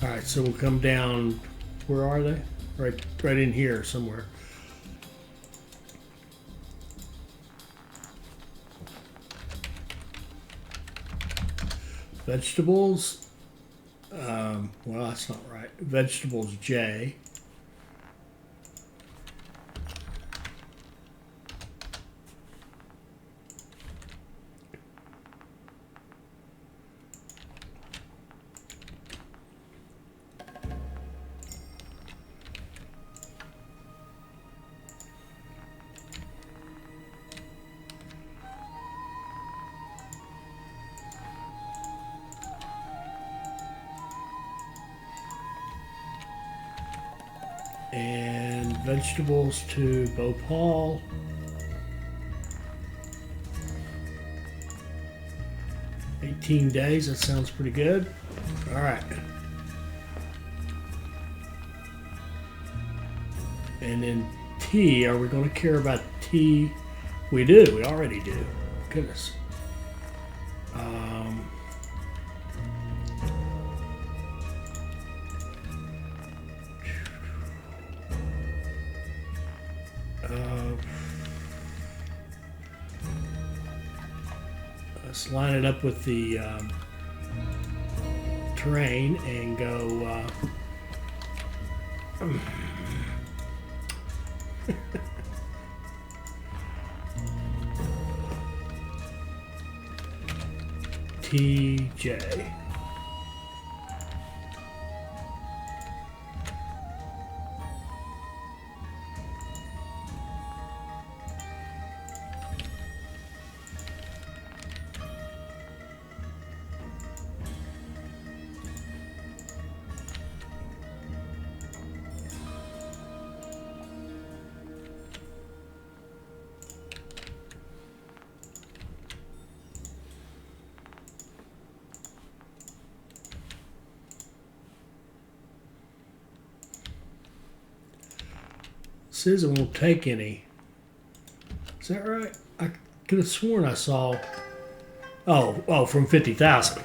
All right, so we'll come down. Where are they? Right in here somewhere. Vegetables. Well, that's not right. Vegetables J. And vegetables to Bhopal. $18 days, that sounds pretty good. All right. And then tea, are we going to care about tea? We do, we already do. Goodness. Let's line it up with the terrain and go TJ. says it won't take any. Is that right? I could have sworn I saw. Oh, from 50,000.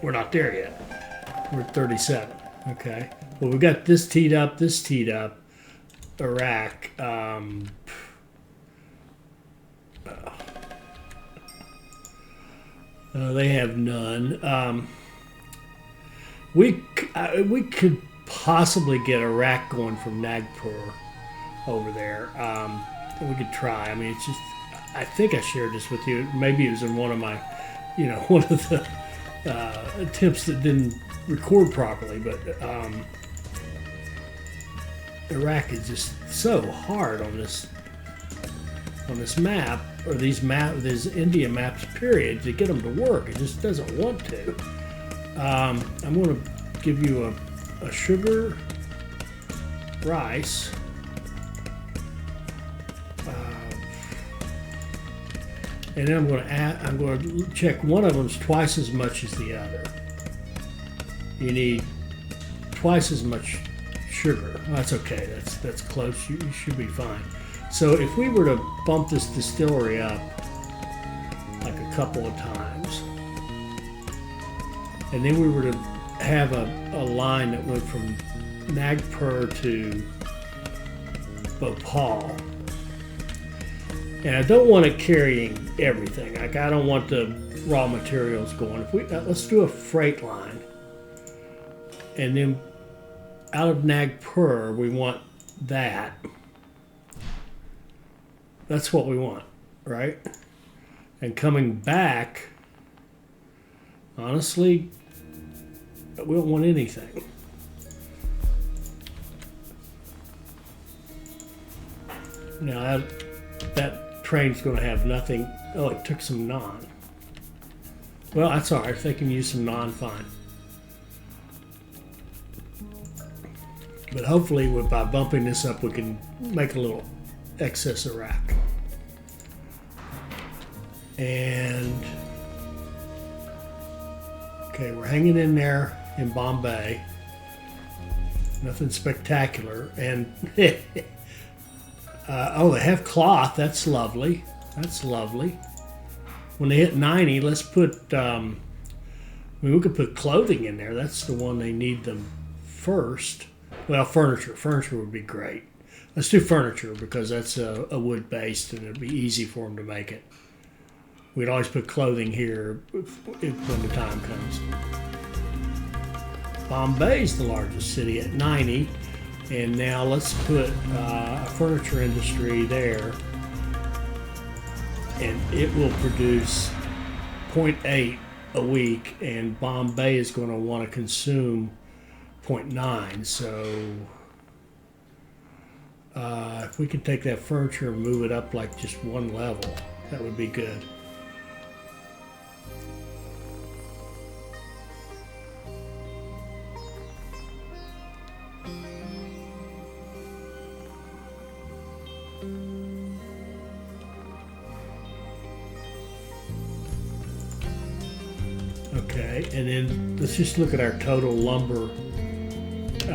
We're not there yet. We're at 37. Okay. Well, we got this teed up, Iraq. They have none. We could possibly get Iraq going from Nagpur over there. We could try. I mean, it's just. I think I shared this with you. Maybe it was in one of my, one of the attempts that didn't record properly. But Iraq is just so hard on this map, or these India maps. Period, to get them to work. It just doesn't want to. I'm going to give you a sugar, rice. And then I'm going to check one of them's twice as much as the other. You need twice as much sugar. That's okay. That's close. You should be fine. So if we were to bump this distillery up like a couple of times, and then we were to have a line that went from Nagpur to Bhopal. And I don't want it carrying everything. Like, I don't want the raw materials going. If let's do a freight line, and then out of Nagpur we want that. That's what we want, right? And coming back, honestly, we don't want anything. Now that train's going to have nothing. Oh, it took some non. Well, that's all right. If they can use some non, fine. But hopefully, by bumping this up, we can make a little excess Iraq. And okay, we're hanging in there in Bombay. Nothing spectacular. And they have cloth. That's lovely. That's lovely. When they hit 90, let's put. We could put clothing in there. That's the one they need them first. Well, furniture. Furniture would be great. Let's do furniture because that's a wood based and it'd be easy for them to make it. We'd always put clothing here when the time comes. Bombay's the largest city at 90. And now let's put a furniture industry there, and it will produce 0.8 a week, and Bombay is going to want to consume 0.9. So if we could take that furniture and move it up like just one level, that would be good. Okay, and then let's just look at our total lumber.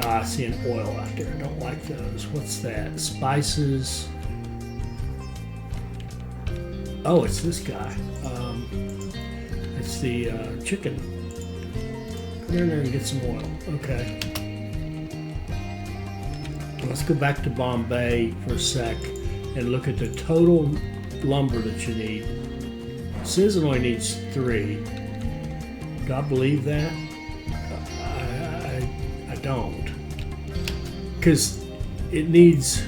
I see an oil out there. I don't like those. What's that? Spices. Oh, it's this guy. It's the chicken. Come in there and get some oil. Okay. Let's go back to Bombay for a sec and look at the total lumber that you need. It says it only needs 3. Do I believe that? I don't. Because it needs,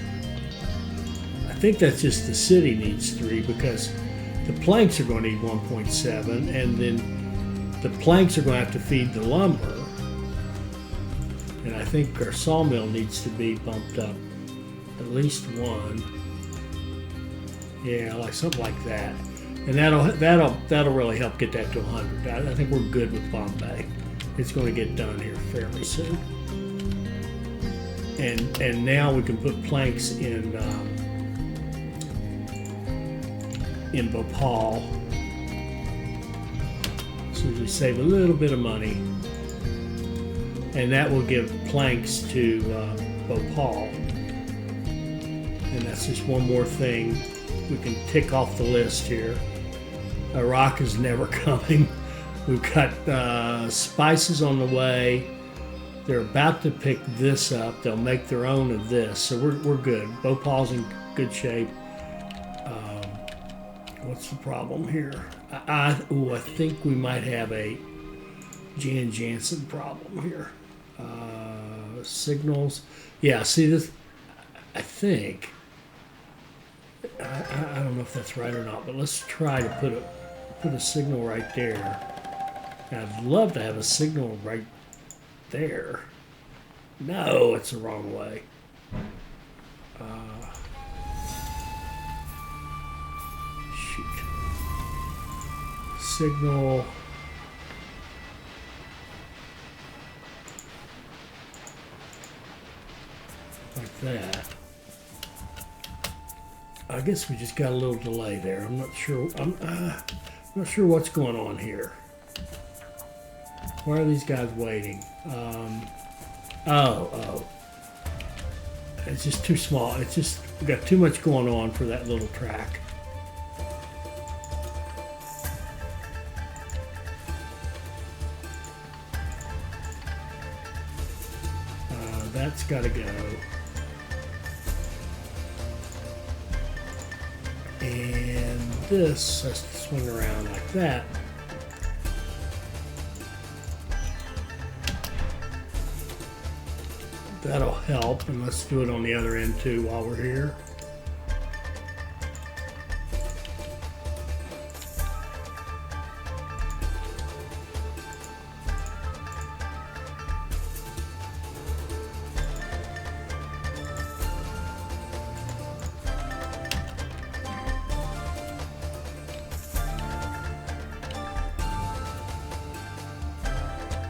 I think that's just the city needs 3 because the planks are going to need 1.7 and then the planks are going to have to feed the lumber. And I think our sawmill needs to be bumped up at least 1. Yeah, like something like that. And that'll really help get that to 100. I think we're good with Bombay. It's going to get done here fairly soon. And now we can put planks in Bhopal, so we save a little bit of money, and that will give planks to Bhopal. And that's just one more thing we can tick off the list here. Iraq is never coming. We've got spices on the way. They're about to pick this up. They'll make their own of this. So we're good. Bhopal's in good shape. What's the problem here? I think we might have a Jan Jansen problem here. Signals. Yeah, see this? I think. I don't know if that's right or not, but let's try to put a signal right there. And I'd love to have a signal right there. No, it's the wrong way. Shoot. Signal. Like that. I guess we just got a little delay there. I'm not sure. I'm not sure what's going on here. Why are these guys waiting? Oh. It's just too small. It's just, we got too much going on for that little track. That's got to go. And this has to swing around like that. That'll help, and let's do it on the other end too while we're here.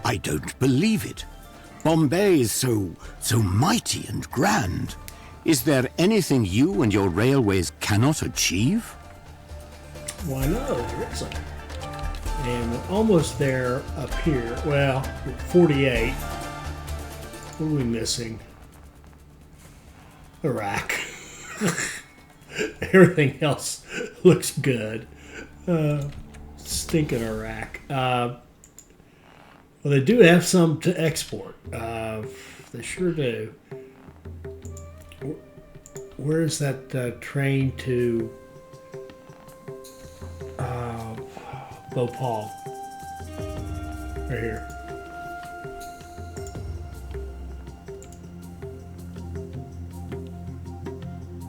I don't believe it. Bombay is so mighty and grand. Is there anything you and your railways cannot achieve? Why no, there isn't. And we're almost there up here. Well, 48. What are we missing? Iraq. Everything else looks good. Stinking Iraq. Well, they do have some to export. They sure do. Where is that train to Bhopal? Right here.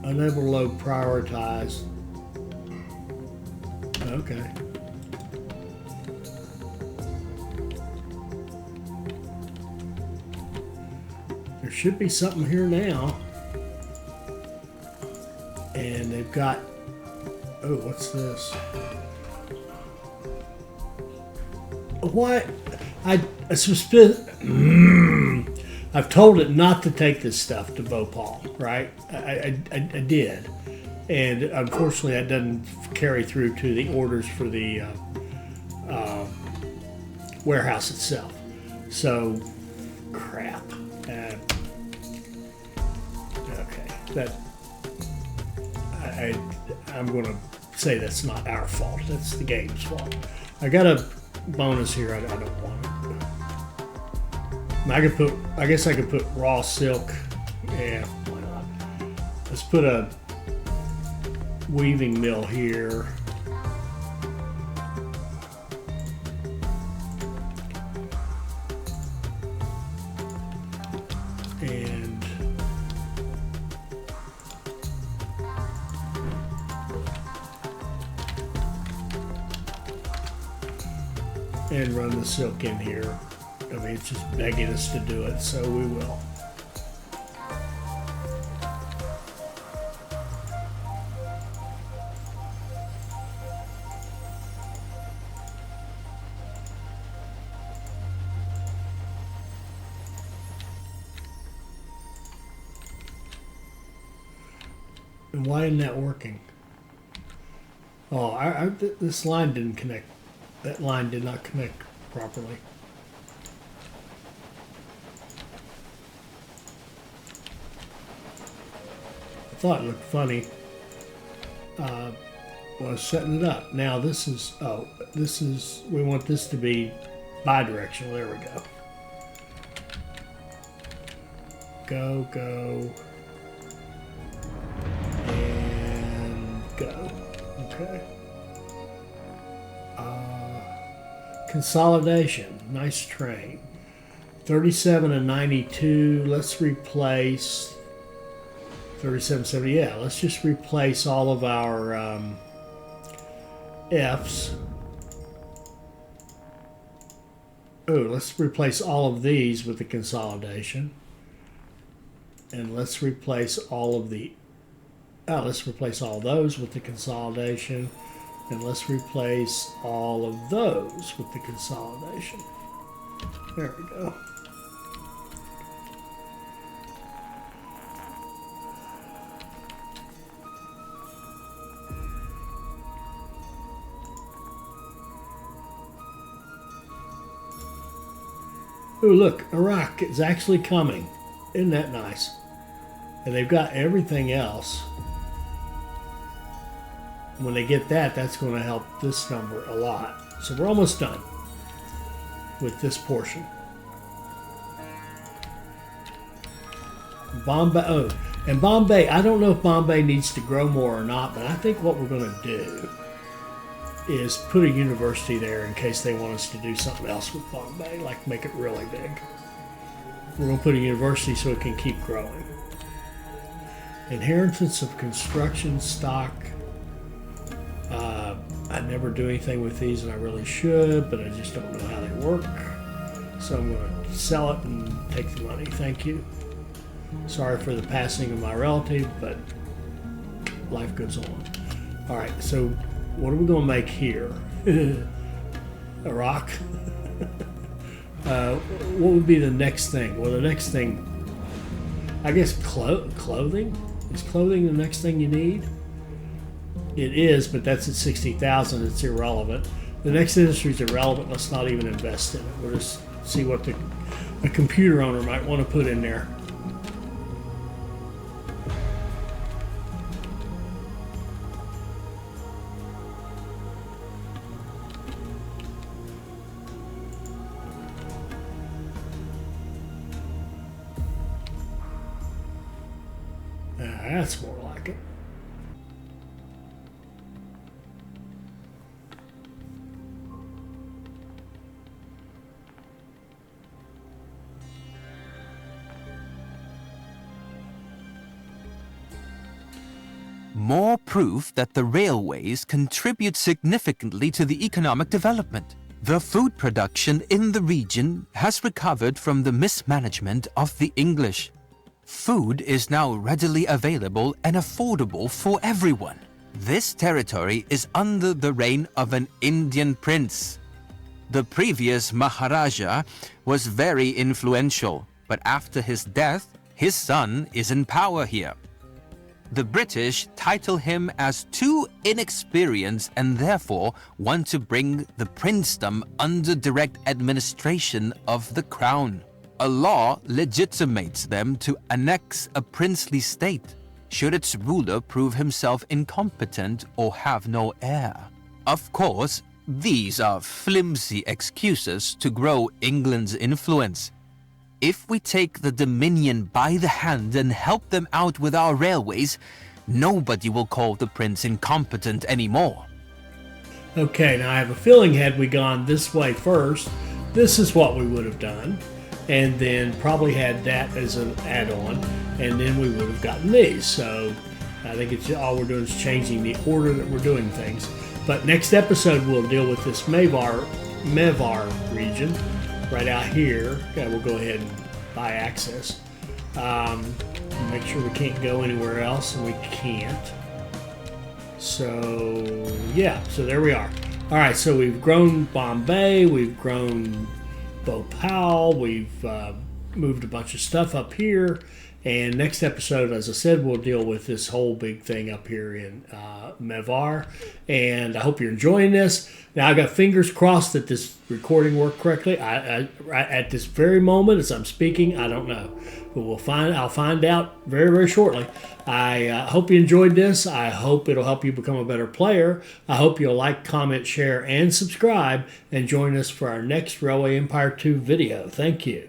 Unable to load prioritize. Okay. There should be something here now. And they've got, oh, what's this? What? I've told it not to take this stuff to Bhopal, right? I did. And unfortunately, that doesn't carry through to the orders for the warehouse itself. So, crap. Okay, I'm going to say that's not our fault. That's the game's fault. I got a bonus here. I don't want it. I guess I could put raw silk. Yeah, why not? Let's put a weaving mill here. And run the silk in here. I mean, it's just begging us to do it, so we will. And why isn't that working? Oh, this line didn't connect. That line did not connect properly. thought it looked funny when I was setting it up. Now this is, we want this to be bi-directional. There we go. Go, and go. Okay. Consolidation. Nice train. 37 and 92. Let's replace 37, 70. Yeah, let's just replace all of our F's. Oh, let's replace all of these with the consolidation. And let's replace all of the, let's replace all those with the consolidation. And let's replace all of those with the consolidation. There we go. Oh, look, Iraq is actually coming. Isn't that nice? And they've got everything else. When they get that, that's going to help this number a lot. So we're almost done with this portion. Bombay, oh, and Bombay, I don't know if Bombay needs to grow more or not, but I think what we're going to do is put a university there in case they want us to do something else with Bombay, like make it really big. We're going to put a university so it can keep growing. Inheritance of construction stock. I never do anything with these, and I really should, but I just don't know how they work. So I'm going to sell it and take the money. Thank you. Sorry for the passing of my relative, but life goes on. All right, so what are we going to make here? Iraq? What would be the next thing? Well, the next thing, I guess clothing? Is clothing the next thing you need? It is, but that's at 60,000. It's irrelevant. The next industry is irrelevant. Let's not even invest in it. We'll just see what a computer owner might want to put in there. That's more like it. More proof that the railways contribute significantly to the economic development. The food production in the region has recovered from the mismanagement of the English. Food is now readily available and affordable for everyone. This territory is under the reign of an Indian prince. The previous Maharaja was very influential, but after his death, his son is in power here. The British title him as too inexperienced and therefore want to bring the princedom under direct administration of the crown. A law legitimates them to annex a princely state, should its ruler prove himself incompetent or have no heir. Of course, these are flimsy excuses to grow England's influence. If we take the Dominion by the hand and help them out with our railways, nobody will call the prince incompetent anymore. Okay, now I have a feeling had we gone this way first, this is what we would have done. And then probably had that as an add-on, and then we would have gotten these. So I think it's all we're doing is changing the order that we're doing things. But next episode we'll deal with this Mevar region right out here. Okay, we'll go ahead and buy access. Make sure we can't go anywhere else, and we can't. So yeah, so there we are. All right, so we've grown Bombay, we've grown Bhopal, we've moved a bunch of stuff up here, And next episode, as I said, we'll deal with this whole big thing up here in Mevar. And I hope you're enjoying this. Now, I got fingers crossed that this recording worked correctly. I at this very moment, as I'm speaking, I don't know. But I'll find out very, very shortly. I hope you enjoyed this. I hope it'll help you become a better player. I hope you'll like, comment, share, and subscribe. And join us for our next Railway Empire 2 video. Thank you.